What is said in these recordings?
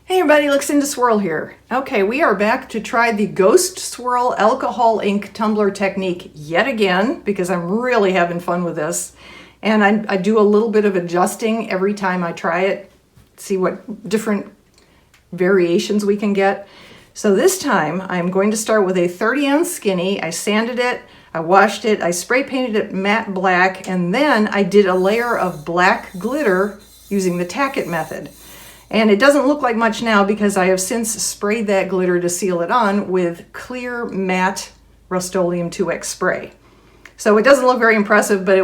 Hey everybody, Luxinda Swirl here. Okay, we are back to try the Ghost Swirl alcohol ink tumbler technique yet again because I'm really having fun with this. And I do a little bit of adjusting every time I try it, see what different variations we can get. So this time I'm going to start with a 30-ounce skinny. I sanded it, I washed it, I spray painted it matte black, and then I did a layer of black glitter using the Tack-It method. And it doesn't look like much now because I have since sprayed that glitter to seal it on with clear matte Rust-Oleum 2X spray. So it doesn't look very impressive, but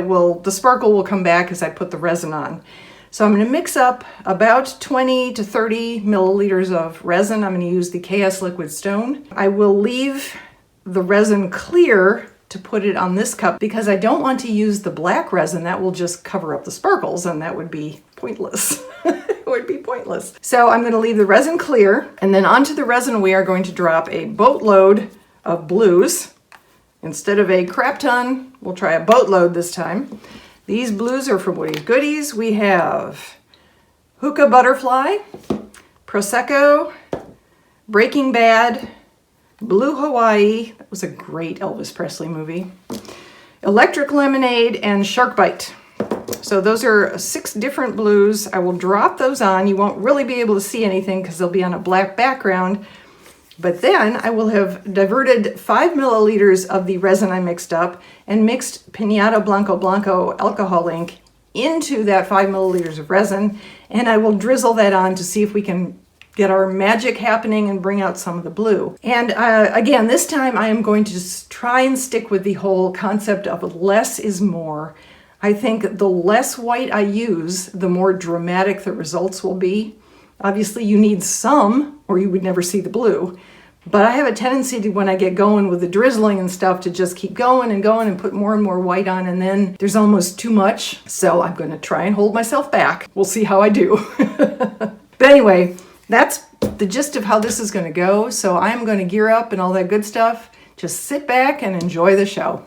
the sparkle will come back as I put the resin on. So I'm going to mix up about 20 to 30 milliliters of resin. I'm going to use the KS Liquid Stone. I will leave the resin clear to put it on this cup because I don't want to use the black resin. That will just cover up the sparkles and that would be pointless. It would be pointless. So I'm going to leave the resin clear, and then onto the resin we are going to drop a boatload of blues. Instead of a crap ton, we'll try a boatload this time. These blues are from Woody's Goodies. We have Hookah Butterfly, Prosecco, Breaking Bad, Blue Hawaii, that was a great Elvis Presley movie, Electric Lemonade, and Shark Bite. So those are 6 different blues. I will drop those on. You won't really be able to see anything because they'll be on a black background. But then I will have diverted 5 milliliters of the resin I mixed up and mixed Piñata Blanco Blanco alcohol ink into that 5 milliliters of resin. And I will drizzle that on to see if we can get our magic happening and bring out some of the blue. And again, this time I am going to just try and stick with the whole concept of less is more. I think the less white I use, the more dramatic the results will be. Obviously you need some or you would never see the blue. But I have a tendency to, when I get going with the drizzling and stuff, to just keep going and put more and more white on, and then there's almost too much. So I'm going to try and hold myself back. We'll see how I do. But anyway, that's the gist of how this is going to go. So I'm going to gear up and all that good stuff. Just sit back and enjoy the show.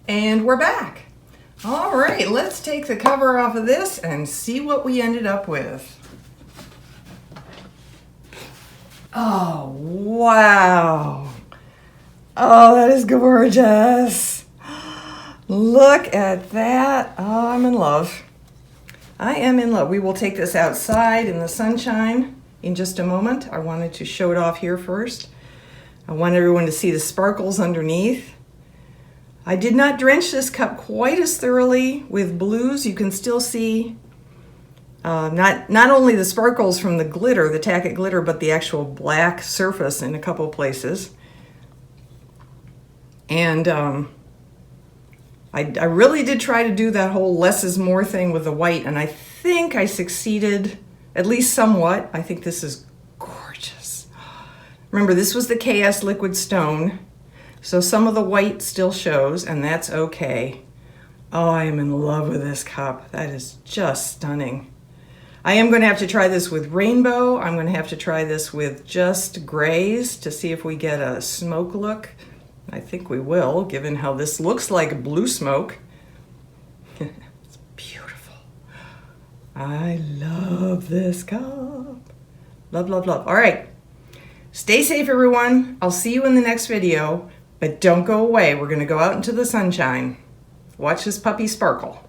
And we're back. All right, let's take the cover off of this and see what we ended up with. Oh, wow. Oh, that is gorgeous. Look at that. Oh, I'm in love. I am in love. We will take this outside in the sunshine in just a moment. I wanted to show it off here first. I want everyone to see the sparkles underneath. I did not drench this cup quite as thoroughly with blues. You can still see not only the sparkles from the glitter, the Tack-It glitter, but the actual black surface in a couple places. And I really did try to do that whole less is more thing with the white, and I think I succeeded at least somewhat. I think this is gorgeous. Remember, this was the KS Liquid Stone, so some of the white still shows, and that's okay. Oh, I am in love with this cup. That is just stunning. I am going to have to try this with rainbow. I'm going to have to try this with just grays to see if we get a smoke look. I think we will, given how this looks like blue smoke. It's beautiful. I love this cup. Love, love, love. All right. Stay safe, everyone. I'll see you in the next video, but don't go away. We're going to go out into the sunshine. Watch this puppy sparkle.